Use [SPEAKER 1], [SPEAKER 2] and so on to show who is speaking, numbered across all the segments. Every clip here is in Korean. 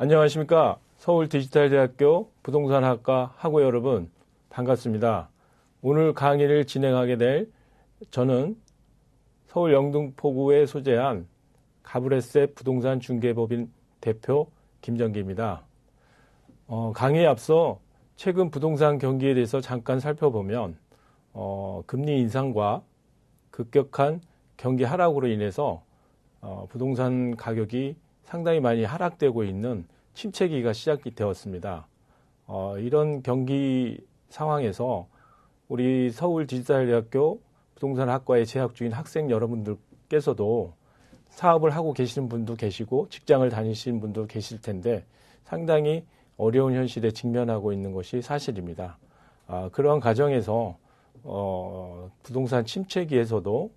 [SPEAKER 1] 안녕하십니까. 서울디지털대학교 부동산학과 학우 여러분, 반갑습니다. 오늘 강의를 진행하게 될 저는 서울 영등포구에 소재한 가브레셋 부동산 중개법인 대표 김정기입니다. 강의에 앞서 최근 부동산 경기에 대해서 잠깐 살펴보면 금리 인상과 급격한 경기 하락으로 인해서 부동산 가격이 상당히 많이 하락되고 있는 침체기가 시작이 되었습니다. 이런 경기 상황에서 우리 서울디지털대학교 부동산학과에 재학 중인 학생 여러분들께서도 사업을 하고 계시는 분도 계시고 직장을 다니시는 분도 계실 텐데 상당히 어려운 현실에 직면하고 있는 것이 사실입니다. 그러한 과정에서 부동산 침체기에서도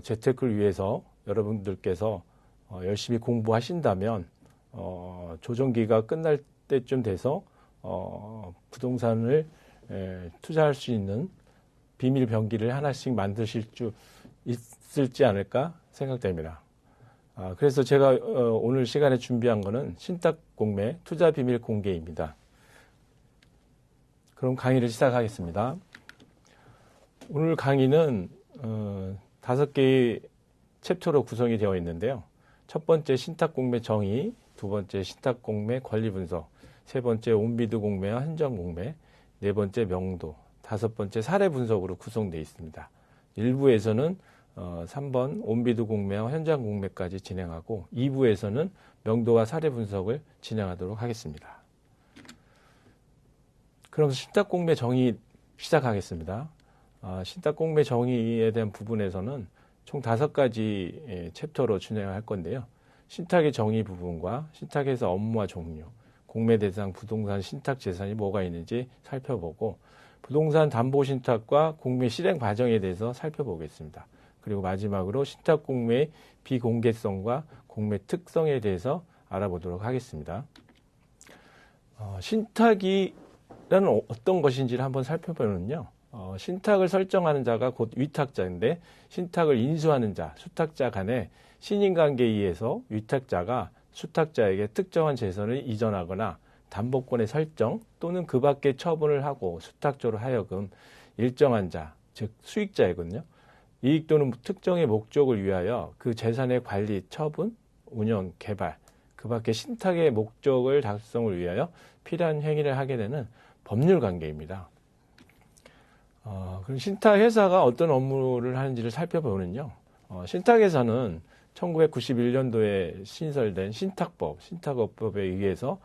[SPEAKER 1] 재테크를 위해서 여러분들께서 열심히 공부하신다면 조정기가 끝날 때쯤 돼서 부동산을 투자할 수 있는 비밀 병기를 하나씩 만드실 수 있을지 않을까 생각됩니다. 그래서 제가 오늘 시간에 준비한 것은 신탁공매 투자 비밀 공개입니다. 그럼 강의를 시작하겠습니다. 오늘 강의는 5개의 챕터로 구성이 되어 있는데요. 첫 번째 신탁공매 정의, 두 번째 신탁공매 권리 분석, 세 번째 온비드 공매와 한정 공매, 네 번째 명도, 다섯 번째 사례 분석으로 구성되어 있습니다. 1부에서는 3번 온비드 공매와 현장 공매까지 진행하고 2부에서는 명도와 사례 분석을 진행하도록 하겠습니다. 그럼 신탁공매 정의 시작하겠습니다. 신탁공매 정의에 대한 부분에서는 총 5가지 챕터로 진행할 건데요. 신탁의 정의 부분과 신탁에서 업무와 종류, 공매 대상 부동산 신탁 재산이 뭐가 있는지 살펴보고 부동산 담보 신탁과 공매 실행 과정에 대해서 살펴보겠습니다. 그리고 마지막으로 신탁 공매의 비공개성과 공매 특성에 대해서 알아보도록 하겠습니다. 신탁이라는 어떤 것인지를 한번 살펴보면요. 신탁을 설정하는 자가 곧 위탁자인데 신탁을 인수하는 자, 수탁자 간의 신인관계에 의해서 위탁자가 수탁자에게 특정한 재산을 이전하거나 담보권의 설정 또는 그 밖에 처분을 하고 수탁자로 하여금 일정한 자, 즉 수익자이거든요. 이익 또는 특정의 목적을 위하여 그 재산의 관리, 처분, 운영, 개발, 그 밖에 신탁의 목적을 달성을 위하여 필요한 행위를 하게 되는 법률 관계입니다. 그럼 신탁회사가 어떤 업무를 하는지를 살펴보면요. 신탁회사는 1991년도에 신설된 신탁법에 의해서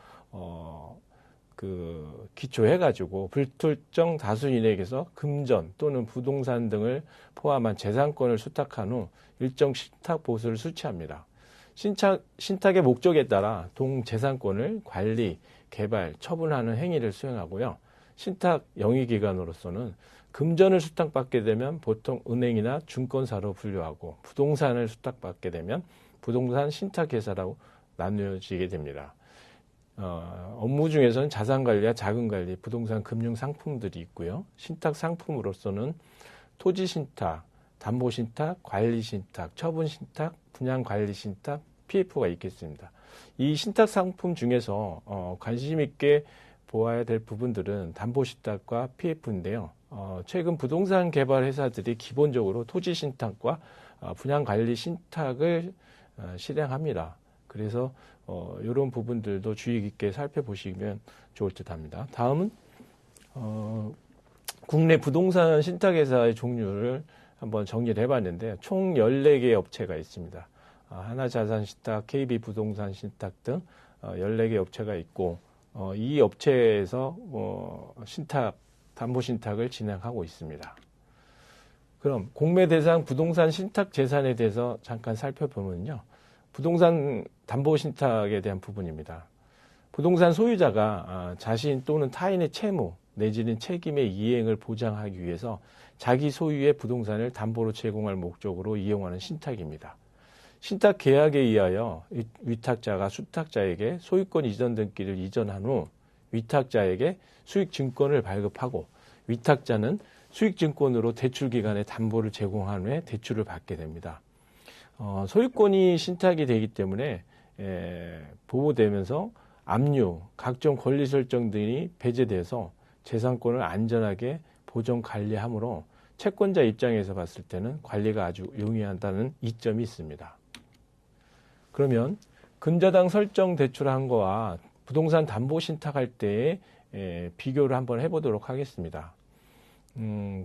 [SPEAKER 1] 기초해가지고 불특정 다수인에게서 금전 또는 부동산 등을 포함한 재산권을 수탁한 후 일정 신탁 보수를 수취합니다. 신탁의 목적에 따라 동재산권을 관리, 개발, 처분하는 행위를 수행하고요. 신탁 영위기관으로서는 금전을 수탁받게 되면 보통 은행이나 증권사로 분류하고 부동산을 수탁받게 되면 부동산 신탁회사라고 나누어지게 됩니다. 업무 중에서는 자산관리와 자금관리, 부동산 금융 상품들이 있고요. 신탁 상품으로서는 토지신탁, 담보신탁, 관리신탁, 처분신탁, 분양관리신탁, PF가 있겠습니다. 이 신탁 상품 중에서 관심 있게 보아야 될 부분들은 담보신탁과 PF인데요. 최근 부동산 개발 회사들이 기본적으로 토지 신탁과 분양 관리 신탁을 실행합니다. 그래서 이런 부분들도 주의 깊게 살펴보시면 좋을 듯 합니다. 다음은 국내 부동산 신탁회사의 종류를 한번 정리를 해봤는데 총 14개의 업체가 있습니다. 하나자산신탁, KB부동산 신탁 등 14개 업체가 있고 이 업체에서 담보신탁을 진행하고 있습니다. 그럼 공매 대상 부동산 신탁 재산에 대해서 잠깐 살펴보면요. 부동산 담보신탁에 대한 부분입니다. 부동산 소유자가 자신 또는 타인의 채무 내지는 책임의 이행을 보장하기 위해서 자기 소유의 부동산을 담보로 제공할 목적으로 이용하는 신탁입니다. 신탁 계약에 의하여 위탁자가 수탁자에게 소유권 이전 등기를 이전한 후 위탁자에게 수익증권을 발급하고 위탁자는 수익증권으로 대출기관에 담보를 제공한 후에 대출을 받게 됩니다. 소유권이 신탁이 되기 때문에 보호되면서 압류, 각종 권리 설정 등이 배제돼서 재산권을 안전하게 보존 관리하므로 채권자 입장에서 봤을 때는 관리가 아주 용이하다는 이점이 있습니다. 그러면 근저당 설정 대출한 거와 부동산 담보 신탁할 때의 비교를 한번 해보도록 하겠습니다.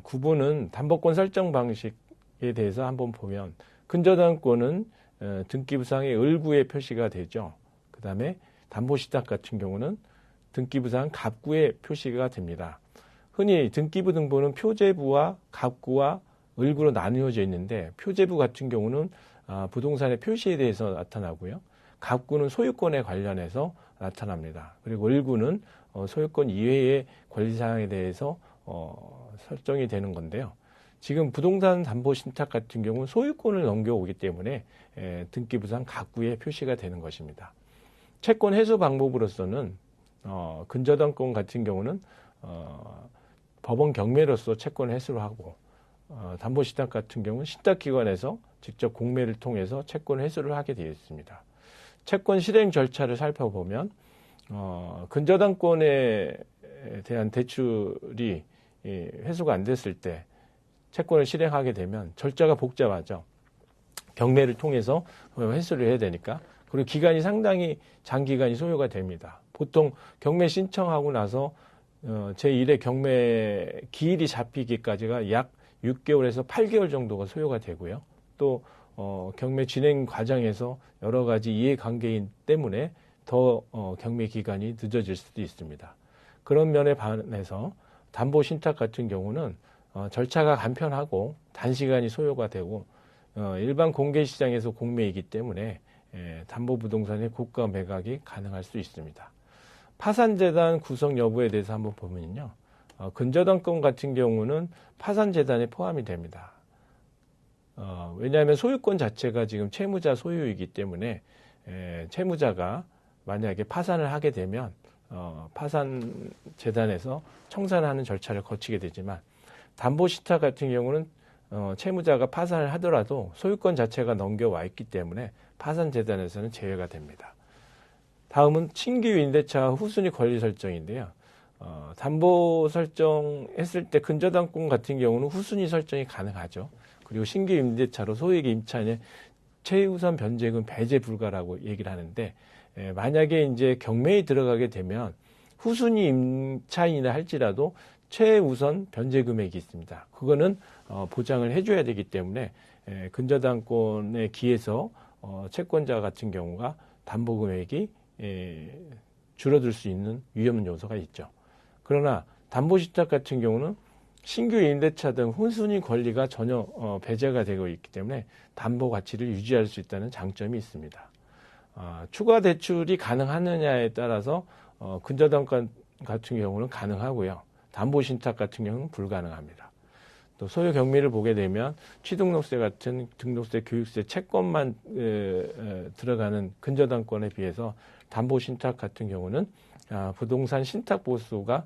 [SPEAKER 1] 구분은 담보권 설정 방식에 대해서 한번 보면 근저당권은 등기부상의 을구에 표시가 되죠. 그 다음에 담보신탁 같은 경우는 등기부상 갑구에 표시가 됩니다. 흔히 등기부 등본은 표제부와 갑구와 을구로 나누어져 있는데 표제부 같은 경우는 부동산의 표시에 대해서 나타나고요. 갑구는 소유권에 관련해서 나타납니다. 그리고 을구는 소유권 이외의 권리사항에 대해서 설정이 되는 건데요. 지금 부동산 담보신탁 같은 경우는 소유권을 넘겨오기 때문에 등기부상 갑구에 표시가 되는 것입니다. 채권 회수 방법으로서는 근저당권 같은 경우는 법원 경매로서 채권 회수를 하고 담보신탁 같은 경우는 신탁기관에서 직접 공매를 통해서 채권 회수를 하게 되어 있습니다. 채권 실행 절차를 살펴보면 근저당권에 대한 대출이 회수가 안 됐을 때 채권을 실행하게 되면 절차가 복잡하죠. 경매를 통해서 회수를 해야 되니까. 그리고 기간이 상당히 장기간이 소요가 됩니다. 보통 경매 신청하고 나서 제1회 경매 기일이 잡히기까지가 약 6개월에서 8개월 정도가 소요가 되고요. 또 경매 진행 과정에서 여러 가지 이해관계인 때문에 더 경매 기간이 늦어질 수도 있습니다. 그런 면에 반해서 담보신탁 같은 경우는 절차가 간편하고 단시간이 소요가 되고 일반 공개시장에서 공매이기 때문에 담보부동산의 고가 매각이 가능할 수 있습니다. 파산재단 구성 여부에 대해서 한번 보면요. 근저당권 같은 경우는 파산재단에 포함이 됩니다. 왜냐하면 소유권 자체가 지금 채무자 소유이기 때문에 채무자가 만약에 파산을 하게 되면 파산재단에서 청산하는 절차를 거치게 되지만 담보신탁 같은 경우는 채무자가 파산을 하더라도 소유권 자체가 넘겨와 있기 때문에 파산재단에서는 제외가 됩니다. 다음은 신규 임대차 후순위 권리 설정인데요. 담보 설정했을 때 근저당권 같은 경우는 후순위 설정이 가능하죠. 그리고 신규 임대차로 소액 임차인의 최우선 변제금 배제 불가라고 얘기를 하는데 만약에 이제 경매에 들어가게 되면 후순위 임차인이라 할지라도 최우선 변제 금액이 있습니다. 그거는 보장을 해줘야 되기 때문에 근저당권에 기해서 채권자 같은 경우가 담보 금액이 줄어들 수 있는 위험 요소가 있죠. 그러나 담보신탁 같은 경우는 신규 임대차 등 후순위 권리가 전혀 배제가 되고 있기 때문에 담보 가치를 유지할 수 있다는 장점이 있습니다. 추가 대출이 가능하느냐에 따라서 근저당권 같은 경우는 가능하고요. 담보신탁 같은 경우는 불가능합니다. 또 소유 경미를 보게 되면 취등록세 같은 등록세, 교육세, 채권만 들어가는 근저당권에 비해서 담보신탁 같은 경우는 부동산 신탁 보수가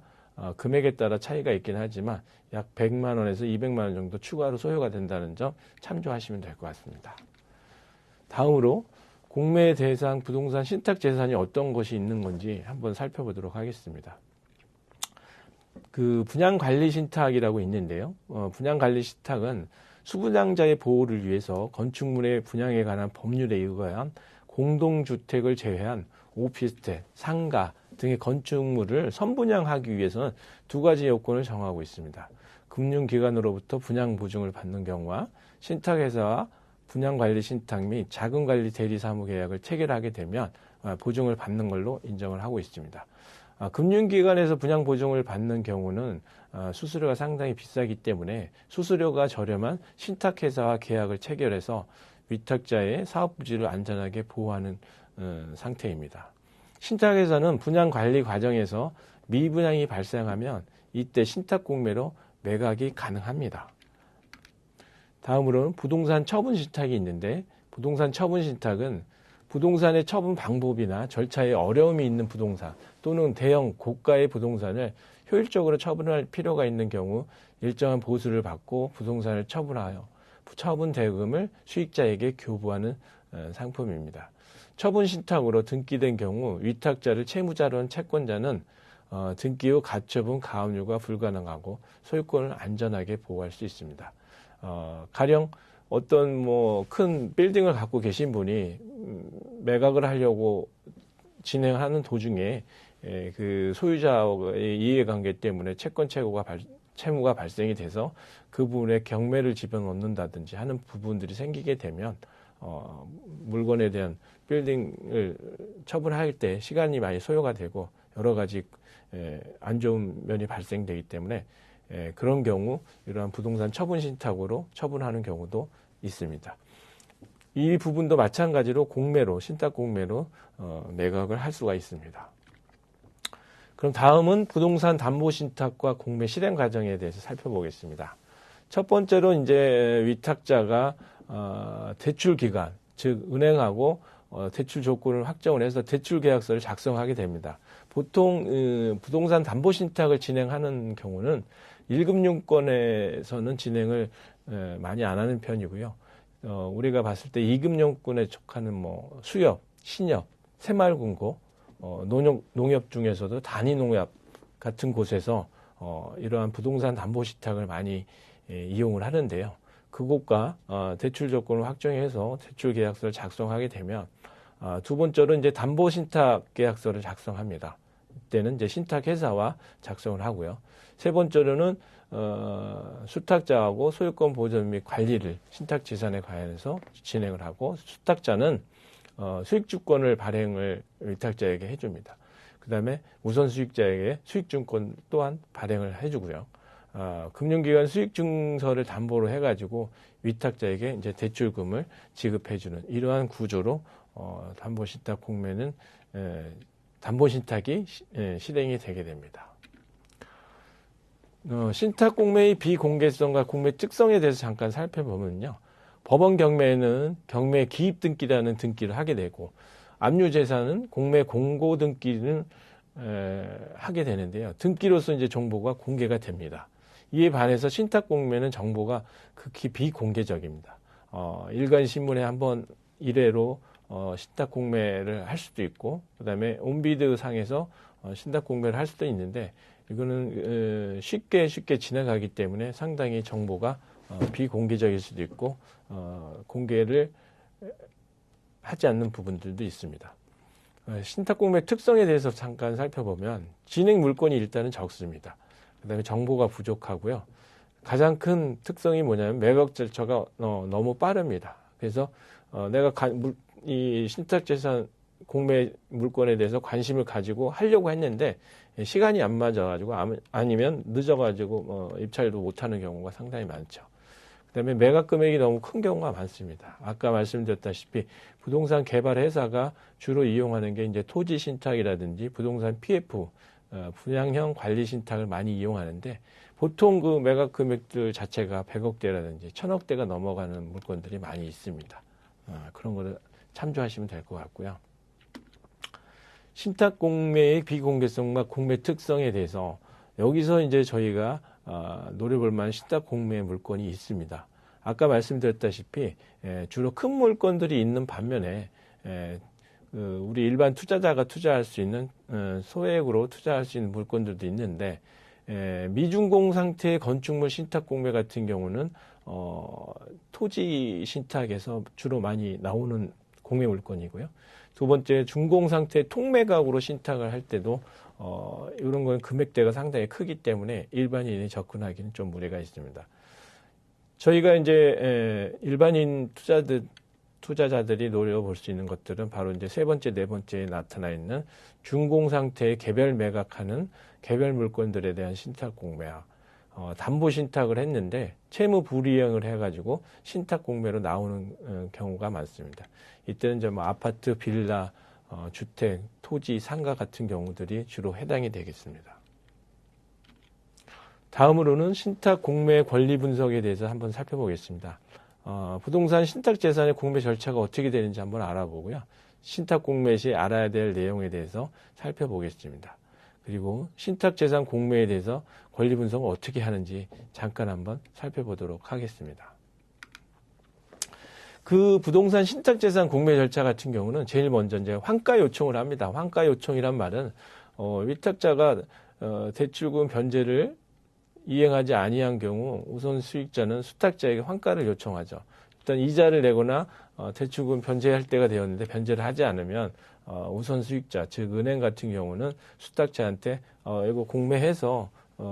[SPEAKER 1] 금액에 따라 차이가 있긴 하지만 약 100만 원에서 200만 원 정도 추가로 소요가 된다는 점 참조하시면 될 것 같습니다. 다음으로 공매 대상 부동산 신탁 재산이 어떤 것이 있는 건지 한번 살펴보도록 하겠습니다. 그 분양관리 신탁이라고 있는데요. 분양관리 신탁은 수분양자의 보호를 위해서 건축물의 분양에 관한 법률에 의거한 공동주택을 제외한 오피스텔, 상가 등의 건축물을 선분양하기 위해서는 두 가지 요건을 정하고 있습니다. 금융기관으로부터 분양 보증을 받는 경우와 신탁회사와 분양관리 신탁 및 자금관리 대리사무계약을 체결하게 되면 보증을 받는 걸로 인정을 하고 있습니다. 금융기관에서 분양 보증을 받는 경우는 수수료가 상당히 비싸기 때문에 수수료가 저렴한 신탁회사와 계약을 체결해서 위탁자의 사업부지를 안전하게 보호하는 상태입니다. 신탁회사는 분양관리 과정에서 미분양이 발생하면 이때 신탁공매로 매각이 가능합니다. 다음으로는 부동산 처분 신탁이 있는데 부동산 처분 신탁은 부동산의 처분 방법이나 절차에 어려움이 있는 부동산 또는 대형 고가의 부동산을 효율적으로 처분할 필요가 있는 경우 일정한 보수를 받고 부동산을 처분하여 처분 대금을 수익자에게 교부하는 상품입니다. 처분 신탁으로 등기된 경우 위탁자를 채무자로 한 채권자는 등기 후 가처분 가압류가 불가능하고 소유권을 안전하게 보호할 수 있습니다. 가령 어떤 뭐 큰 빌딩을 갖고 계신 분이 매각을 하려고 진행하는 도중에 그 소유자의 이해관계 때문에 채무가 발생이 돼서 그 부분에 경매를 집어넣는다든지 하는 부분들이 생기게 되면 물건에 대한 빌딩을 처분할 때 시간이 많이 소요가 되고 여러 가지 안 좋은 면이 발생되기 때문에 그런 경우 이러한 부동산 처분 신탁으로 처분하는 경우도 있습니다. 이 부분도 마찬가지로 공매로 신탁 공매로 매각을 할 수가 있습니다. 그럼 다음은 부동산 담보 신탁과 공매 실행 과정에 대해서 살펴보겠습니다. 첫 번째로 이제 위탁자가 대출 기간, 즉 은행하고 대출 조건을 확정을 해서 대출 계약서를 작성하게 됩니다. 보통 부동산 담보 신탁을 진행하는 경우는 1금융권에서는 진행을 많이 안 하는 편이고요. 우리가 봤을 때 2금융권에 속하는 뭐 수협, 신협, 새마을금고, 농협 중에서도 단위농협 같은 곳에서 이러한 부동산 담보 신탁을 많이 이용을 하는데요. 그곳과 대출 조건을 확정해서 대출 계약서를 작성하게 되면 두 번째로 이제 담보 신탁 계약서를 작성합니다. 이때는 이제 신탁 회사와 작성을 하고요. 세 번째로는 수탁자하고 소유권 보전 및 관리를 신탁 재산에 관해서 진행을 하고 수탁자는 수익주권을 발행을 위탁자에게 해줍니다. 그 다음에 우선 수익자에게 수익증권 또한 발행을 해주고요. 금융기관 수익증서를 담보로 해가지고 위탁자에게 이제 대출금을 지급해주는 이러한 구조로 담보신탁 공매는 담보신탁이 실행이 되게 됩니다. 신탁 공매의 비공개성과 공매 특성에 대해서 잠깐 살펴보면요. 법원 경매는 경매 기입 등기라는 등기를 하게 되고 압류재산은 공매 공고 등기를 하게 되는데요. 등기로서 이제 정보가 공개가 됩니다. 이에 반해서 신탁 공매는 정보가 극히 비공개적입니다. 일간 신문에 한번 일회로 신탁 공매를 할 수도 있고, 그다음에 온비드 상에서 신탁 공매를 할 수도 있는데 이거는 쉽게 지나가기 때문에 상당히 정보가 비공개적일 수도 있고 공개를 하지 않는 부분들도 있습니다. 신탁 공매 특성에 대해서 잠깐 살펴보면 진행 물건이 일단은 적습니다. 그다음에 정보가 부족하고요. 가장 큰 특성이 뭐냐면 매각 절차가 너무 빠릅니다. 그래서 내가 이 신탁재산 공매 물건에 대해서 관심을 가지고 하려고 했는데 시간이 안 맞아가지고 아니면 늦어가지고 입찰도 못하는 경우가 상당히 많죠. 그다음에 매각 금액이 너무 큰 경우가 많습니다. 아까 말씀드렸다시피 부동산 개발 회사가 주로 이용하는 게 이제 토지 신탁이라든지 부동산 PF 분양형 관리 신탁을 많이 이용하는데 보통 그 매각 금액들 자체가 100억대라든지 1000억대가 넘어가는 물건들이 많이 있습니다. 그런 거를 참조하시면 될 것 같고요. 신탁 공매의 비공개성과 공매 특성에 대해서 여기서 이제 저희가 노려볼 만한 신탁 공매 물건이 있습니다. 아까 말씀드렸다시피 주로 큰 물건들이 있는 반면에 우리 일반 투자자가 투자할 수 있는 소액으로 투자할 수 있는 물건들도 있는데 미준공 상태의 건축물 신탁 공매 같은 경우는 토지 신탁에서 주로 많이 나오는 공매 물건이고요. 두 번째 준공 상태 통매각으로 신탁을 할 때도 이런 건 금액대가 상당히 크기 때문에 일반인이 접근하기는 좀 무리가 있습니다. 저희가 이제 일반인 투자자들이 노려볼 수 있는 것들은 바로 이제 세 번째, 네 번째에 나타나 있는 준공 상태의 개별 매각하는 개별 물건들에 대한 신탁 공매와 담보 신탁을 했는데 채무 불이행을 해가지고 신탁 공매로 나오는 경우가 많습니다. 이때는 이제 뭐 아파트, 빌라, 주택, 토지, 상가 같은 경우들이 주로 해당이 되겠습니다. 다음으로는 신탁 공매 권리 분석에 대해서 한번 살펴보겠습니다. 부동산 신탁 재산의 공매 절차가 어떻게 되는지 한번 알아보고요. 신탁 공매 시 알아야 될 내용에 대해서 살펴보겠습니다. 그리고 신탁 재산 공매에 대해서 권리 분석을 어떻게 하는지 잠깐 한번 살펴보도록 하겠습니다. 그 부동산 신탁재산 공매 절차 같은 경우는 제일 먼저 이제 환가 요청을 합니다. 환가 요청이란 말은 위탁자가 대출금 변제를 이행하지 아니한 경우 우선 수익자는 수탁자에게 환가를 요청하죠. 일단 이자를 내거나 대출금 변제할 때가 되었는데 변제를 하지 않으면 우선 수익자, 즉 은행 같은 경우는 수탁자한테 이거 공매해서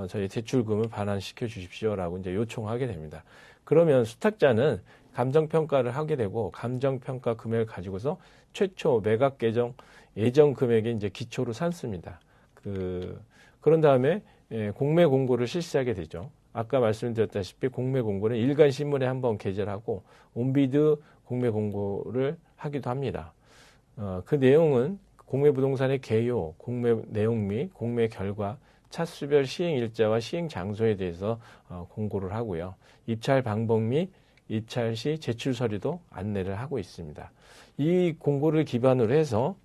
[SPEAKER 1] 저희 대출금을 반환시켜 주십시오라고 이제 요청하게 됩니다. 그러면 수탁자는 감정평가를 하게 되고 감정평가 금액을 가지고서 최초 매각 예정 금액의 이제 기초로 삼습니다. 그런 다음에 공매 공고를 실시하게 되죠. 아까 말씀드렸다시피 공매 공고는 일간 신문에 한번 게재를 하고 온비드 공매 공고를 하기도 합니다. 그 내용은 공매 부동산의 개요, 공매 내용 및 공매 결과, 차수별 시행 일자와 시행 장소에 대해서 공고를 하고요. 입찰 방법 및 입찰 시 제출 서류도 안내를 하고 있습니다. 이 공고를 기반으로 해서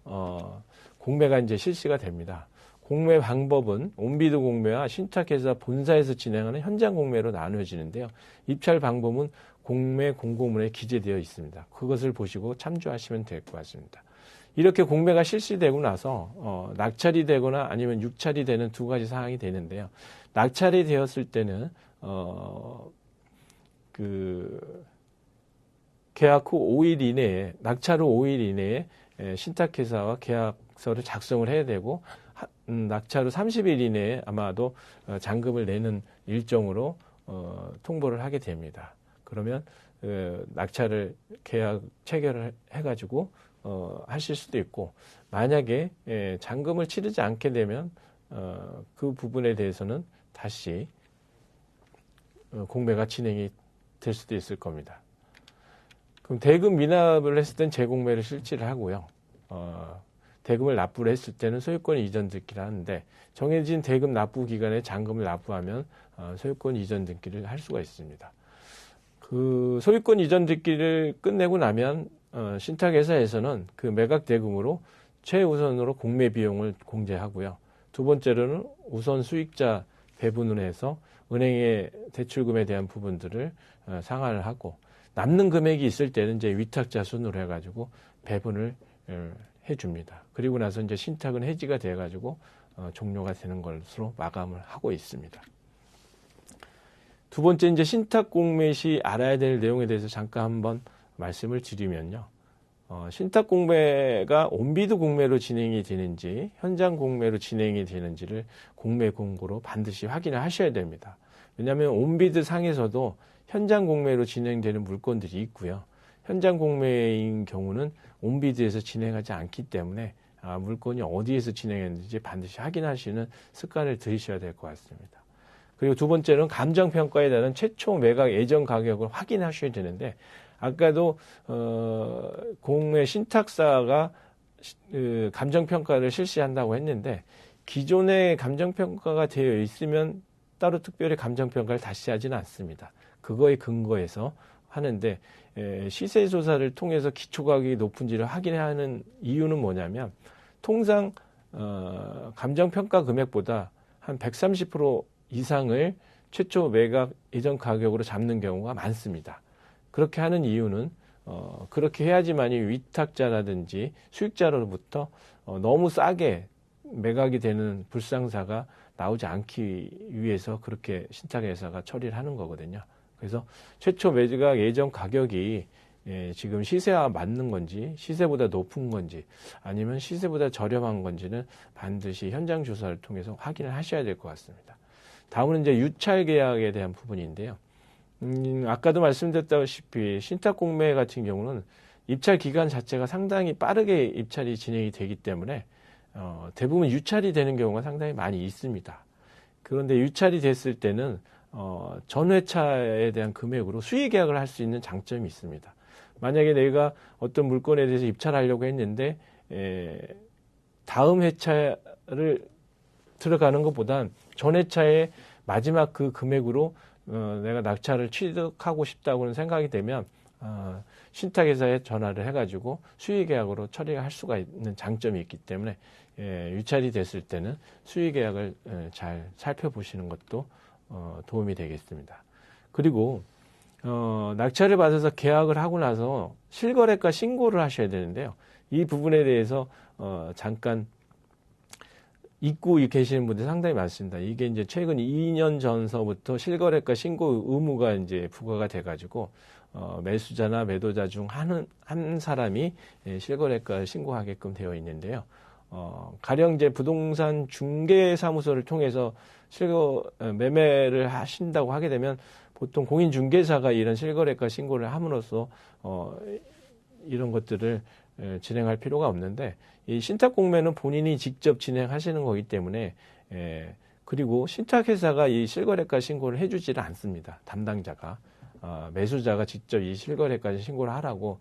[SPEAKER 1] 공매가 이제 실시가 됩니다. 공매 방법은 온비드 공매와 신탁회사 본사에서 진행하는 현장 공매로 나누어지는데요. 입찰 방법은 공매 공고문에 기재되어 있습니다. 그것을 보시고 참조하시면 될 것 같습니다. 이렇게 공매가 실시되고 나서 낙찰이 되거나 아니면 육찰이 되는 두 가지 상황이 되는데요. 낙찰이 되었을 때는 계약 후 5일 이내에 낙찰 후 5일 이내에 신탁회사와 계약서를 작성을 해야 되고 낙찰 후 30일 이내에 아마도 잔금을 내는 일정으로 통보를 하게 됩니다. 그러면 낙찰을 계약 체결을 해가지고 하실 수도 있고 만약에 잔금을 치르지 않게 되면 그 부분에 대해서는 다시 공매가 진행이 될 수도 있을 겁니다. 그럼 대금 미납을 했을 땐 재공매를 실시를 하고요. 대금을 납부를 했을 때는 소유권 이전 등기를 하는데 정해진 대금 납부 기간에 잔금을 납부하면 소유권 이전 등기를 할 수가 있습니다. 그 소유권 이전 등기를 끝내고 나면 신탁회사에서는 그 매각 대금으로 최우선으로 공매 비용을 공제하고요. 두 번째로는 우선 수익자 배분을 해서 은행의 대출금에 대한 부분들을 상환을 하고 남는 금액이 있을 때는 이제 위탁자 순으로 해가지고 배분을 해줍니다. 그리고 나서 이제 신탁은 해지가 돼가지고 종료가 되는 것으로 마감을 하고 있습니다. 두 번째 이제 신탁 공매 시 알아야 될 내용에 대해서 잠깐 한번 말씀을 드리면요. 신탁 공매가 온비드 공매로 진행이 되는지 현장 공매로 진행이 되는지를 공매 공고로 반드시 확인을 하셔야 됩니다. 왜냐하면 온비드 상에서도 현장 공매로 진행되는 물건들이 있고요. 현장 공매인 경우는 온비드에서 진행하지 않기 때문에 물건이 어디에서 진행했는지 반드시 확인하시는 습관을 들이셔야 될 것 같습니다. 그리고 두 번째는 감정평가에 따른 최초 매각 예정 가격을 확인하셔야 되는데 아까도 공매 신탁사가 감정평가를 실시한다고 했는데 기존에 감정평가가 되어 있으면 따로 특별히 감정평가를 다시 하지는 않습니다. 그거에 근거해서 하는데 시세조사를 통해서 기초가격이 높은지를 확인하는 이유는 뭐냐면 통상 감정평가 금액보다 한 130% 이상을 최초 매각 예정 가격으로 잡는 경우가 많습니다. 그렇게 하는 이유는 그렇게 해야지만이 위탁자라든지 수익자로부터 너무 싸게 매각이 되는 불상사가 나오지 않기 위해서 그렇게 신탁회사가 처리를 하는 거거든요. 그래서 최초 매각 예정 가격이 지금 시세와 맞는 건지 시세보다 높은 건지 아니면 시세보다 저렴한 건지는 반드시 현장 조사를 통해서 확인을 하셔야 될 것 같습니다. 다음은 이제 유찰 계약에 대한 부분인데요. 아까도 말씀드렸다시피 신탁 공매 같은 경우는 입찰 기간 자체가 상당히 빠르게 입찰이 진행이 되기 때문에 대부분 유찰이 되는 경우가 상당히 많이 있습니다. 그런데 유찰이 됐을 때는 전 회차에 대한 금액으로 수의 계약을 할 수 있는 장점이 있습니다. 만약에 내가 어떤 물건에 대해서 입찰하려고 했는데 다음 회차를 들어가는 것보단 전 회차의 마지막 그 금액으로 내가 낙찰을 취득하고 싶다고는 생각이 되면 신탁회사에 전화를 해가지고 수의계약으로 처리할 수가 있는 장점이 있기 때문에 유찰이 됐을 때는 수의계약을 잘 살펴보시는 것도 도움이 되겠습니다. 그리고 낙찰을 받아서 계약을 하고 나서 실거래가 신고를 하셔야 되는데요. 이 부분에 대해서 잠깐 잊고 계시는 분들이 상당히 많습니다. 이게 이제 최근 2년 전서부터 실거래가 신고 의무가 이제 부과가 돼가지고 매수자나 매도자 중 한 사람이 실거래가를 신고하게끔 되어 있는데요. 가령 이제 부동산 중개사무소를 통해서 매매를 하신다고 하게 되면 보통 공인중개사가 이런 실거래가 신고를 함으로써 이런 것들을 진행할 필요가 없는데, 이 신탁공매는 본인이 직접 진행하시는 거기 때문에, 그리고 신탁회사가 이 실거래가 신고를 해주지를 않습니다. 담당자가. 매수자가 직접 이 실거래가 신고를 하라고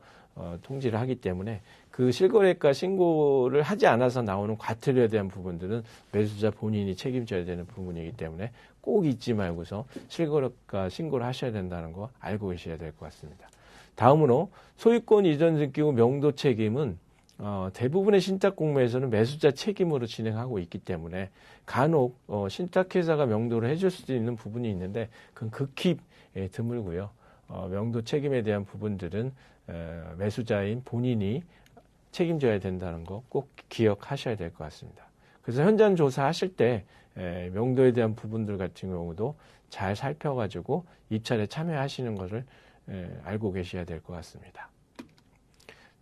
[SPEAKER 1] 통지를 하기 때문에, 그 실거래가 신고를 하지 않아서 나오는 과태료에 대한 부분들은 매수자 본인이 책임져야 되는 부분이기 때문에 꼭 잊지 말고서 실거래가 신고를 하셔야 된다는 거 알고 계셔야 될 것 같습니다. 다음으로 소유권 이전 등기후 명도 책임은 대부분의 신탁공매에서는 매수자 책임으로 진행하고 있기 때문에 간혹 신탁회사가 명도를 해줄 수도 있는 부분이 있는데 그건 극히 드물고요. 명도 책임에 대한 부분들은 매수자인 본인이 책임져야 된다는 거 꼭 기억하셔야 될 것 같습니다. 그래서 현장 조사하실 때 명도에 대한 부분들 같은 경우도 잘 살펴가지고 입찰에 참여하시는 것을 알고 계셔야 될 것 같습니다.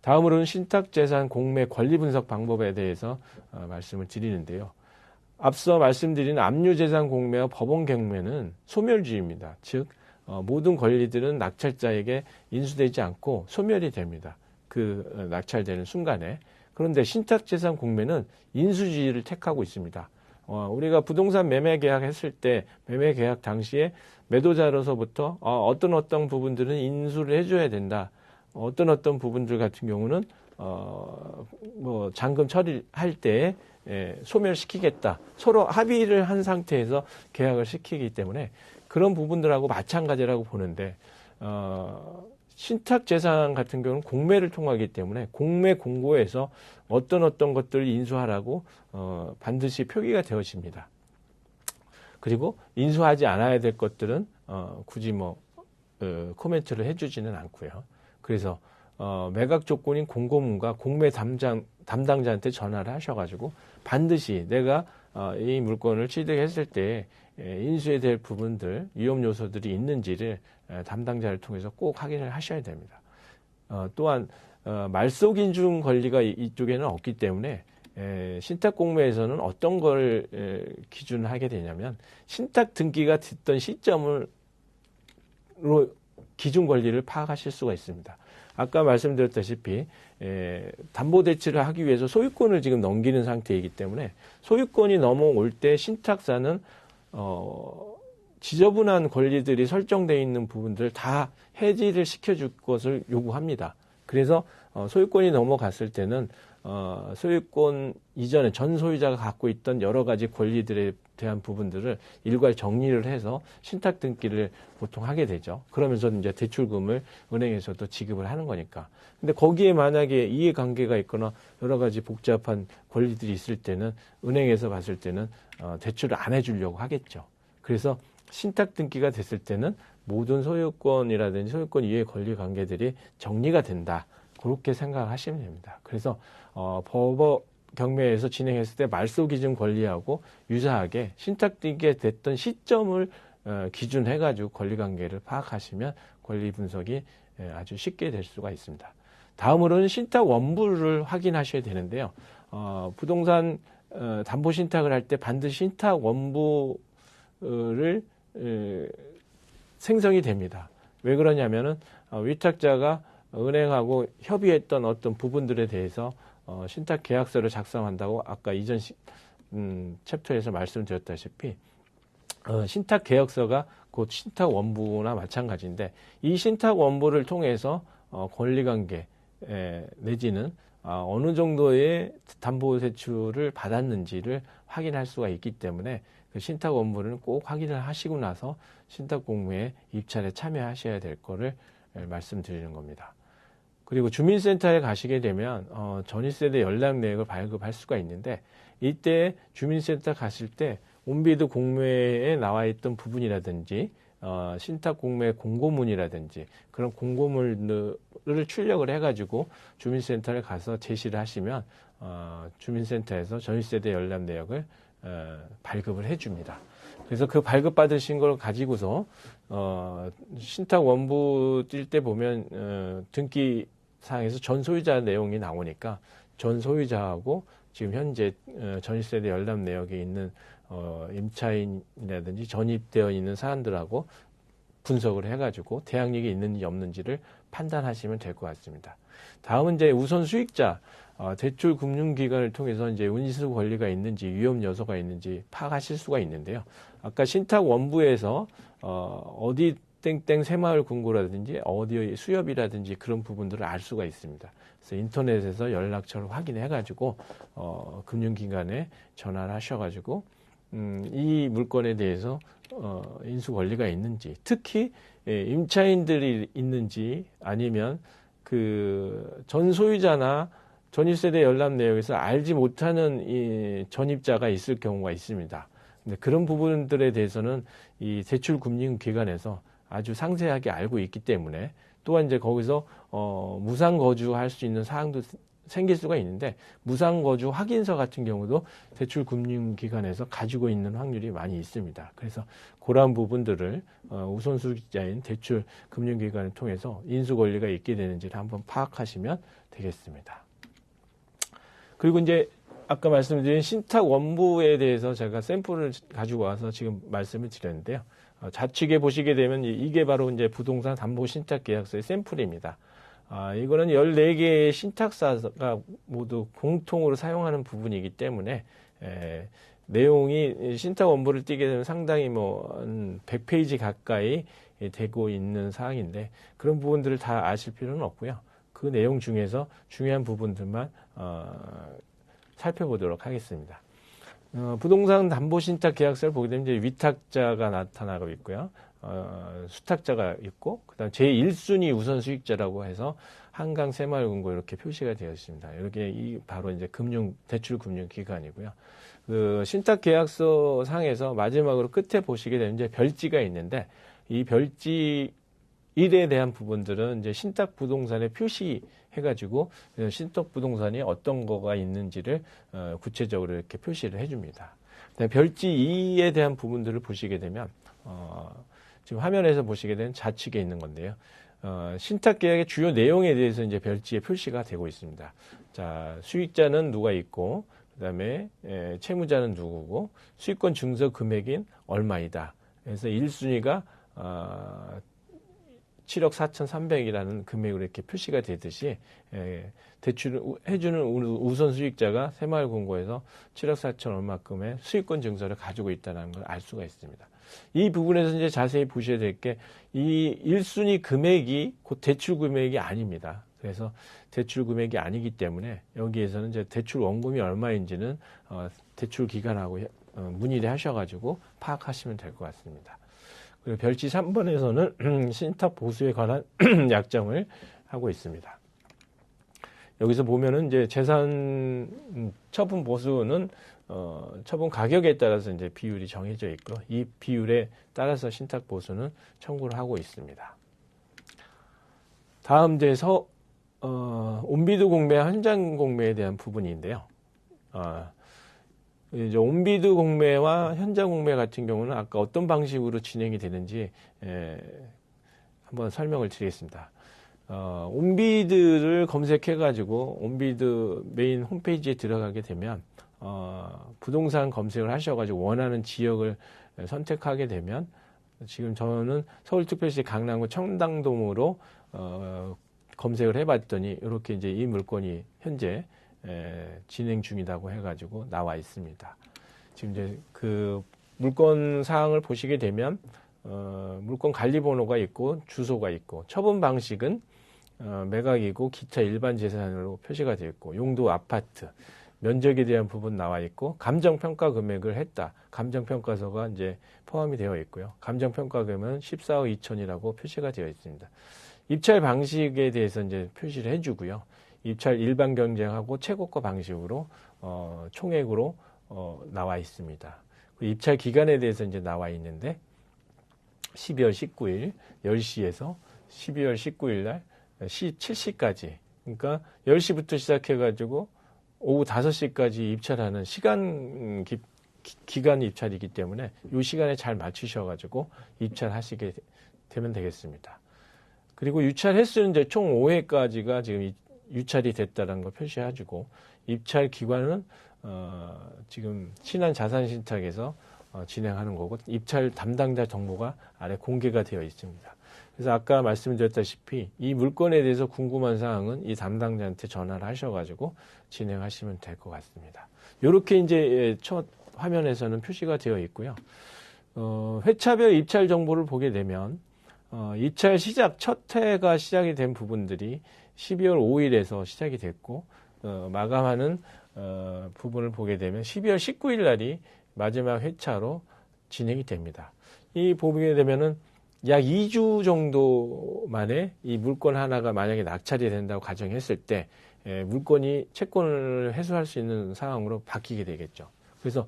[SPEAKER 1] 다음으로는 신탁재산 공매 권리 분석 방법에 대해서 말씀을 드리는데요. 앞서 말씀드린 압류재산 공매와 법원 경매는 소멸주의입니다. 즉 모든 권리들은 낙찰자에게 인수되지 않고 소멸이 됩니다. 그 낙찰되는 순간에. 그런데 신탁재산 공매는 인수주의를 택하고 있습니다. 우리가 부동산 매매 계약했을 때 매매 계약 당시에 매도자로서부터 어떤 부분들은 인수를 해줘야 된다. 어떤 부분들 같은 경우는 잔금 처리할 때 소멸시키겠다. 서로 합의를 한 상태에서 계약을 시키기 때문에 그런 부분들하고 마찬가지라고 보는데 신탁 재산 같은 경우는 공매를 통하기 때문에 공매 공고에서 어떤 것들을 인수하라고 반드시 표기가 되어집니다. 그리고 인수하지 않아야 될 것들은 굳이 코멘트를 해주지는 않고요. 그래서 매각 조건인 공고문과 공매 담당자한테 전화를 하셔가지고 반드시 내가 이 물건을 취득했을 때 인수해야 될 부분들, 위험 요소들이 있는지를 담당자를 통해서 꼭 확인을 하셔야 됩니다. 또한 말소 기준 권리가 이쪽에는 없기 때문에 신탁 공매에서는 어떤 걸 기준하게 되냐면 신탁 등기가 됐던 시점으로 기준 권리를 파악하실 수가 있습니다. 아까 말씀드렸다시피 담보대출을 하기 위해서 소유권을 지금 넘기는 상태이기 때문에 소유권이 넘어올 때 신탁사는 지저분한 권리들이 설정되어 있는 부분들을 다 해지를 시켜줄 것을 요구합니다. 그래서 소유권이 넘어갔을 때는 소유권 이전에 전 소유자가 갖고 있던 여러 가지 권리들에 대한 부분들을 일괄 정리를 해서 신탁 등기를 보통 하게 되죠. 그러면서 이제 대출금을 은행에서도 지급을 하는 거니까. 근데 거기에 만약에 이해관계가 있거나 여러 가지 복잡한 권리들이 있을 때는 은행에서 봤을 때는 대출을 안 해주려고 하겠죠. 그래서 신탁 등기가 됐을 때는 모든 소유권이라든지 소유권 이외의 권리 관계들이 정리가 된다. 그렇게 생각하시면 됩니다. 그래서 법원 경매에서 진행했을 때 말소 기준 권리하고 유사하게 신탁 등기가 됐던 시점을 기준해가지고 권리 관계를 파악하시면 권리 분석이 아주 쉽게 될 수가 있습니다. 다음으로는 신탁 원부를 확인하셔야 되는데요. 부동산 담보 신탁을 할 때 반드시 신탁 원부를 생성이 됩니다. 왜 그러냐면은 위탁자가 은행하고 협의했던 어떤 부분들에 대해서 신탁 계약서를 작성한다고 아까 이전 챕터에서 말씀드렸다시피 신탁 계약서가 곧 신탁 원부나 마찬가지인데 이 신탁 원부를 통해서 권리관계 내지는 어느 정도의 담보대출을 받았는지를 확인할 수가 있기 때문에 그 신탁 원부를 꼭 확인을 하시고 나서 신탁 공매에 입찰에 참여하셔야 될 거를 말씀드리는 겁니다. 그리고 주민센터에 가시게 되면 전입세대 연락 내역을 발급할 수가 있는데 이때 주민센터 가실 때 온비드 공매에 나와 있던 부분이라든지 신탁 공매 공고문이라든지 그런 공고물을 출력을 해가지고 주민센터를 가서 제시를 하시면 주민센터에서 전입세대 열람 내역을 발급을 해줍니다. 그래서 그 발급받으신 걸 가지고서 신탁 원부 뛸 때 보면 등기 사항에서 전 소유자 내용이 나오니까 전 소유자하고 지금 현재 전입세대 열람 내역에 있는 임차인이라든지 전입되어 있는 사람들하고 분석을 해가지고 대항력이 있는지 없는지를 판단하시면 될 것 같습니다. 다음은 이제 우선 수익자 대출 금융기관을 통해서 이제 인수 권리가 있는지 위험 요소가 있는지 파악하실 수가 있는데요. 아까 신탁 원부에서 어디 땡땡 새마을 금고라든지 어디 수협이라든지 그런 부분들을 알 수가 있습니다. 그래서 인터넷에서 연락처를 확인해가지고 금융기관에 전화를 하셔가지고 이 물건에 대해서 인수 권리가 있는지, 특히 임차인들이 있는지 아니면 그 전 소유자나 전입세대 열람 내역에서 알지 못하는 이 전입자가 있을 경우가 있습니다. 근데 그런 부분들에 대해서는 이 대출금융기관에서 아주 상세하게 알고 있기 때문에 또한 이제 거기서 무상 거주할 수 있는 사항도 생길 수가 있는데 무상 거주 확인서 같은 경우도 대출금융기관에서 가지고 있는 확률이 많이 있습니다. 그래서 그러한 부분들을 우선수익자인 대출금융기관을 통해서 인수 권리가 있게 되는지를 한번 파악하시면 되겠습니다. 그리고 이제 아까 말씀드린 신탁 원부에 대해서 제가 샘플을 가지고 와서 지금 말씀을 드렸는데요. 좌측에 보시게 되면 이게 바로 이제 부동산 담보 신탁 계약서의 샘플입니다. 이거는 14개의 신탁사가 모두 공통으로 사용하는 부분이기 때문에 내용이 신탁 원부를 띄게 되면 상당히 한 100페이지 가까이 되고 있는 사항인데 그런 부분들을 다 아실 필요는 없고요. 그 내용 중에서 중요한 부분들만 살펴보도록 하겠습니다. 부동산 담보 신탁 계약서를 보게 되면 이제 위탁자가 나타나고 있고요. 수탁자가 있고, 그 다음 제1순위 우선 수익자라고 해서 한강 새마을금고 이렇게 표시가 되어 있습니다. 이렇게 바로 이제 대출금융기관이고요. 그 신탁 계약서 상에서 마지막으로 끝에 보시게 되면 이제 별지가 있는데, 이 별지 1에 대한 부분들은 이제 신탁 부동산에 표시해가지고 신탁 부동산이 어떤 거가 있는지를 구체적으로 이렇게 표시를 해줍니다. 별지 2에 대한 부분들을 보시게 되면 지금 화면에서 보시게 되는 좌측에 있는 건데요. 신탁 계약의 주요 내용에 대해서 이제 별지에 표시가 되고 있습니다. 자, 수익자는 누가 있고, 그 다음에 채무자는 누구고, 수익권 증서 금액인 얼마이다. 그래서 1순위가 7억 4,300이라는 금액으로 이렇게 표시가 되듯이 대출을 해주는 우선 수익자가 새마을금고에서 7억 4천 얼마큼의 수익권 증서를 가지고 있다는 걸 알 수가 있습니다. 이 부분에서 이제 자세히 보셔야 될 게 이 1순위 금액이 곧 대출 금액이 아닙니다. 그래서 대출 금액이 아니기 때문에 여기에서는 이제 대출 원금이 얼마인지는 대출 기관하고 문의를 하셔가지고 파악하시면 될 것 같습니다. 그리고 별지 3번에서는 신탁 보수에 관한 약정을 하고 있습니다. 여기서 보면은 이제 재산 처분 보수는 처분 가격에 따라서 이제 비율이 정해져 있고 이 비율에 따라서 신탁 보수는 청구를 하고 있습니다. 다음 이제 온비드 공매, 현장 공매에 대한 부분인데요. 이제 온비드 공매와 현장 공매 같은 경우는 아까 어떤 방식으로 진행이 되는지 한번 설명을 드리겠습니다. 온비드를 검색해가지고 온비드 메인 홈페이지에 들어가게 되면 부동산 검색을 하셔가지고 원하는 지역을 선택하게 되면 지금 저는 서울특별시 강남구 청담동으로 검색을 해봤더니 이렇게 이제 이 물건이 현재 진행 중이라고 해가지고 나와 있습니다. 지금 이제 그 물건 사항을 보시게 되면 물건 관리번호가 있고 주소가 있고 처분 방식은 매각이고 기타 일반 재산으로 표시가 되어 있고 용도 아파트 면적에 대한 부분 나와 있고 감정평가 금액을 했다. 감정평가서가 이제 포함이 되어 있고요. 감정평가 금액은 14억 2천이라고 표시가 되어 있습니다. 입찰 방식에 대해서 이제 표시를 해주고요. 입찰 일반 경쟁하고 최고가 방식으로 총액으로 나와 있습니다. 입찰 기간에 대해서 이제 나와 있는데 12월 19일 10시에서 12월 19일 날 7시까지, 그러니까 10시부터 시작해가지고 오후 5시까지 입찰하는 기간 입찰이기 때문에 이 시간에 잘 맞추셔가지고 입찰하시게 되면 되겠습니다. 그리고 유찰 횟수는 이제 총 5회까지가 지금 유찰이 됐다는 걸 표시해주고, 입찰 기관은 지금 신한자산신탁에서 진행하는 거고, 입찰 담당자 정보가 아래 공개가 되어 있습니다. 그래서 아까 말씀드렸다시피 이 물건에 대해서 궁금한 사항은 이 담당자한테 전화를 하셔가지고 진행하시면 될 것 같습니다. 이렇게 이제 첫 화면에서는 표시가 되어 있고요. 회차별 입찰 정보를 보게 되면 입찰 시작 첫 회가 시작이 된 부분들이 12월 5일에서 시작이 됐고, 마감하는 부분을 보게 되면 12월 19일 날이 마지막 회차로 진행이 됩니다. 이 보게 되면은 약 2주 정도 만에 이 물건 하나가 만약에 낙찰이 된다고 가정했을 때 물건이 채권을 회수할 수 있는 상황으로 바뀌게 되겠죠. 그래서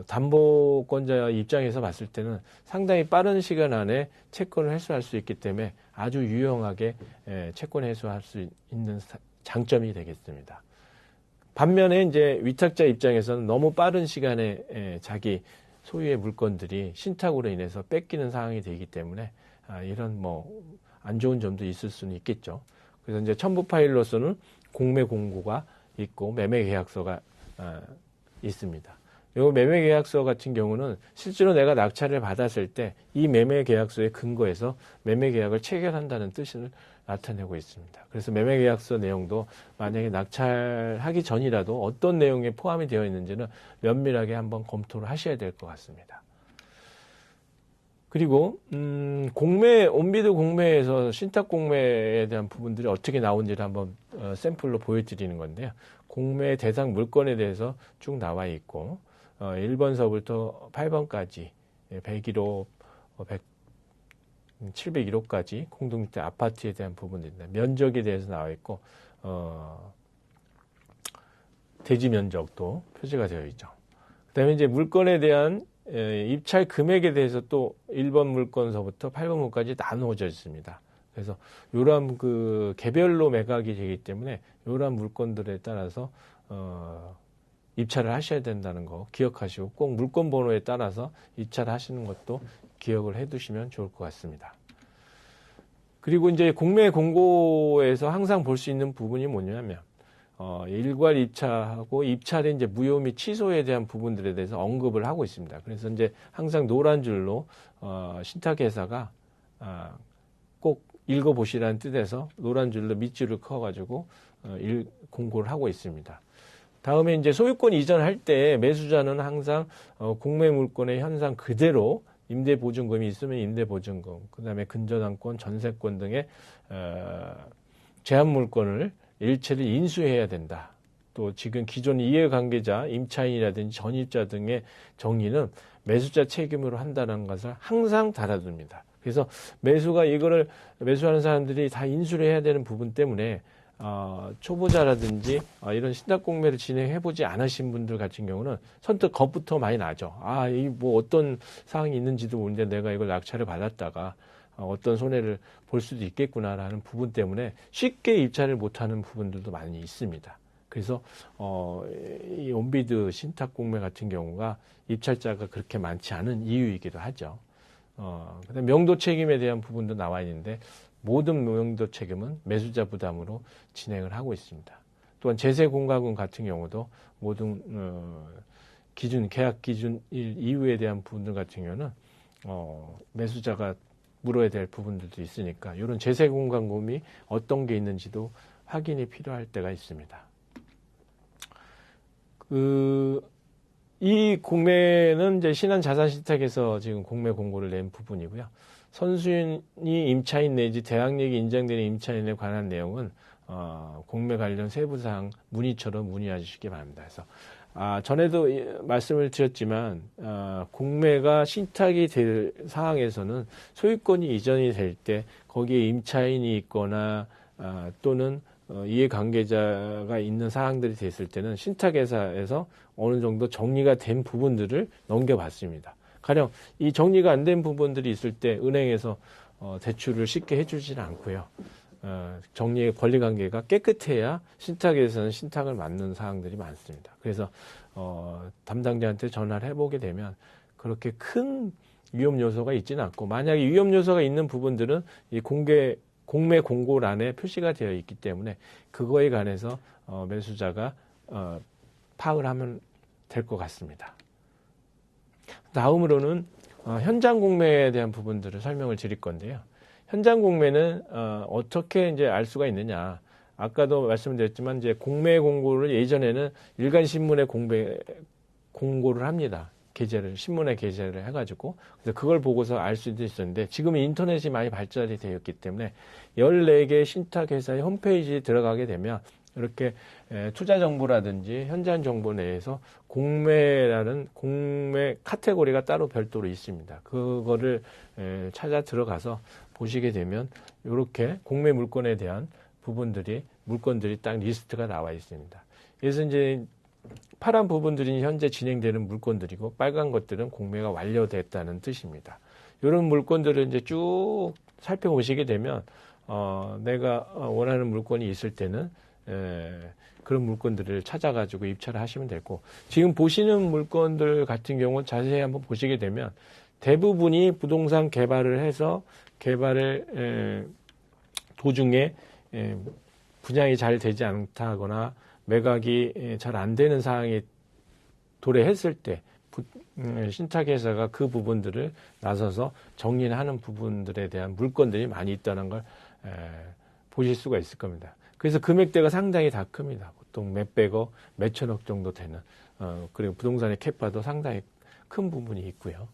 [SPEAKER 1] 담보권자 입장에서 봤을 때는 상당히 빠른 시간 안에 채권을 회수할 수 있기 때문에 아주 유용하게 채권 회수할 수 있는 장점이 되겠습니다. 반면에 이제 위탁자 입장에서는 너무 빠른 시간에 자기 소유의 물건들이 신탁으로 인해서 뺏기는 상황이 되기 때문에 이런 안 좋은 점도 있을 수는 있겠죠. 그래서 이제 첨부 파일로서는 공매 공고가 있고 매매 계약서가 있습니다. 이 매매 계약서 같은 경우는 실제로 내가 낙찰을 받았을 때 이 매매 계약서에 근거해서 매매 계약을 체결한다는 뜻을 나타내고 있습니다. 그래서 매매 계약서 내용도 만약에 낙찰하기 전이라도 어떤 내용에 포함이 되어 있는지는 면밀하게 한번 검토를 하셔야 될 것 같습니다. 그리고 공매, 온비드 공매에서 신탁 공매에 대한 부분들이 어떻게 나온지를 한번 샘플로 보여드리는 건데요. 공매 대상 물건에 대해서 쭉 나와 있고 1번서부터 8번까지 101호, 701호까지 공동주택 아파트에 대한 부분입니다. 면적에 대해서 나와 있고 대지 면적도 표시가 되어 있죠. 그다음에 이제 물건에 대한 입찰 금액에 대해서 또 1번 물건서부터 8번 물건까지 나누어져 있습니다. 그래서 이러한 그 개별로 매각이 되기 때문에 이러한 물건들에 따라서 입찰을 하셔야 된다는 거 기억하시고 꼭 물건 번호에 따라서 입찰을 하시는 것도 기억을 해 두시면 좋을 것 같습니다. 그리고 이제 공매 공고에서 항상 볼 수 있는 부분이 뭐냐면 일괄 입찰하고 입찰의 이제 무효 및 취소에 대한 부분들에 대해서 언급을 하고 있습니다. 그래서 이제 항상 노란 줄로 신탁회사가 꼭 읽어보시라는 뜻에서 노란 줄로 밑줄을 그어가지고 공고를 하고 있습니다. 다음에 이제 소유권 이전할 때 매수자는 항상 공매 물건의 현상 그대로 임대보증금이 있으면 임대보증금, 그 다음에 근저당권, 전세권 등의 제한물건을 일체를 인수해야 된다. 또 지금 기존 이해관계자, 임차인이라든지 전입자 등의 정리는 매수자 책임으로 한다는 것을 항상 달아둡니다. 그래서 매수가 이거를 매수하는 사람들이 다 인수를 해야 되는 부분 때문에 초보자라든지 이런 신탁공매를 진행해보지 않으신 분들 같은 경우는 선뜻 겁부터 많이 나죠. 이 뭐 어떤 사항이 있는지도 모르는데 내가 이걸 낙찰을 받았다가 어떤 손해를 볼 수도 있겠구나라는 부분 때문에 쉽게 입찰을 못하는 부분들도 많이 있습니다. 그래서 이 온비드 신탁공매 같은 경우가 입찰자가 그렇게 많지 않은 이유이기도 하죠. 그다음 명도 책임에 대한 부분도 나와 있는데 모든 명도 책임은 매수자 부담으로 진행을 하고 있습니다. 또한 제세 공과금 같은 경우도 모든 계약 기준 이후에 대한 부분들 같은 경우는 매수자가 물어야 될 부분들도 있으니까 이런 제세 공과금이 어떤 게 있는지도 확인이 필요할 때가 있습니다. 이 공매는 이제 신한자산신탁에서 지금 공매 공고를 낸 부분이고요. 선수인이 임차인 내지 대항력이 인정되는 임차인에 관한 내용은 공매 관련 세부사항 문의처럼 문의해 주시기 바랍니다. 그래서 전에도 말씀을 드렸지만 공매가 신탁이 될 상황에서는 소유권이 이전이 될 때 거기에 임차인이 있거나 또는 이해관계자가 있는 사항들이 됐을 때는 신탁회사에서 어느 정도 정리가 된 부분들을 넘겨봤습니다. 가령 이 정리가 안 된 부분들이 있을 때 은행에서 대출을 쉽게 해주지는 않고요. 정리의 권리관계가 깨끗해야 신탁에서는 신탁을 맞는 사항들이 많습니다. 그래서 담당자한테 전화를 해보게 되면 그렇게 큰 위험 요소가 있지는 않고, 만약에 위험 요소가 있는 부분들은 이 공매 공고란에 표시가 되어 있기 때문에 그거에 관해서 매수자가 파악을 하면 될 것 같습니다. 다음으로는 현장 공매에 대한 부분들을 설명을 드릴 건데요. 현장 공매는 어떻게 이제 알 수가 있느냐? 아까도 말씀드렸지만 이제 공매 공고를 예전에는 일간 신문에 공고를 합니다. 신문에 게재를 해가지고, 그래서 그걸 보고서 알 수도 있었는데, 지금은 인터넷이 많이 발달이 되었기 때문에 14개 신탁회사의 홈페이지에 들어가게 되면 이렇게 투자 정보라든지 현장 정보 내에서 공매라는 공매 카테고리가 따로 별도로 있습니다. 그거를 찾아 들어가서 보시게 되면 이렇게 공매 물건에 대한 물건들이 딱 리스트가 나와 있습니다. 그래서 이제 파란 부분들이 현재 진행되는 물건들이고, 빨간 것들은 공매가 완료됐다는 뜻입니다. 이런 물건들을 이제 쭉 살펴보시게 되면 내가 원하는 물건이 있을 때는 그런 물건들을 찾아가지고 입찰을 하시면 되고, 지금 보시는 물건들 같은 경우는 자세히 한번 보시게 되면 대부분이 부동산 개발을 해서 도중에 분양이 잘 되지 않다거나 매각이 잘 안 되는 상황이 도래했을 때 신탁회사가 그 부분들을 나서서 정리를 하는 부분들에 대한 물건들이 많이 있다는 걸 보실 수가 있을 겁니다. 그래서 금액대가 상당히 다 큽니다. 보통 몇백억, 몇천억 정도 되는, 그리고 부동산의 캐파도 상당히 큰 부분이 있고요.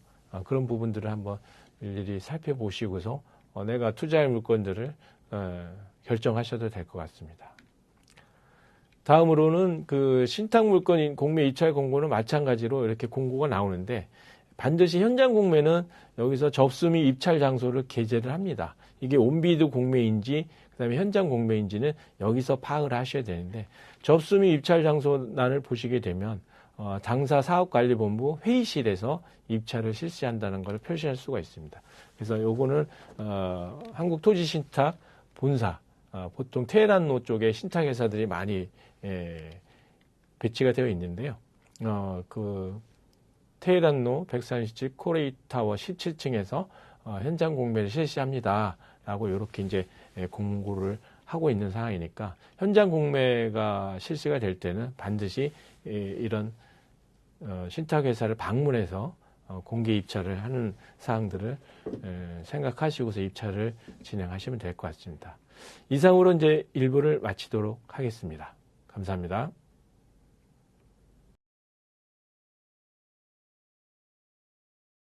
[SPEAKER 1] 그런 부분들을 한번 일일이 살펴보시고서 내가 투자할 물건들을 결정하셔도 될 것 같습니다. 다음으로는 그 신탁 물건인 공매 입찰 공고는 마찬가지로 이렇게 공고가 나오는데, 반드시 현장 공매는 여기서 접수 및 입찰 장소를 게재를 합니다. 이게 온비드 공매인지 그다음에 현장 공매인지는 여기서 파악을 하셔야 되는데, 접수 및 입찰 장소란을 보시게 되면 당사 사업관리본부 회의실에서 입찰을 실시한다는 걸 표시할 수가 있습니다. 그래서 요거는 한국토지신탁 본사, 보통 테헤란로 쪽에 신탁회사들이 많이 배치가 되어 있는데요. 그 테헤란로 137 코레이타워 17층에서 현장 공매를 실시합니다. 라고 이렇게 이제 공고를 하고 있는 상황이니까, 현장 공매가 실시가 될 때는 반드시 이런 신탁회사를 방문해서 공개 입찰을 하는 사항들을 생각하시고서 입찰을 진행하시면 될 것 같습니다. 이상으로 이제 1부를 마치도록 하겠습니다. 감사합니다.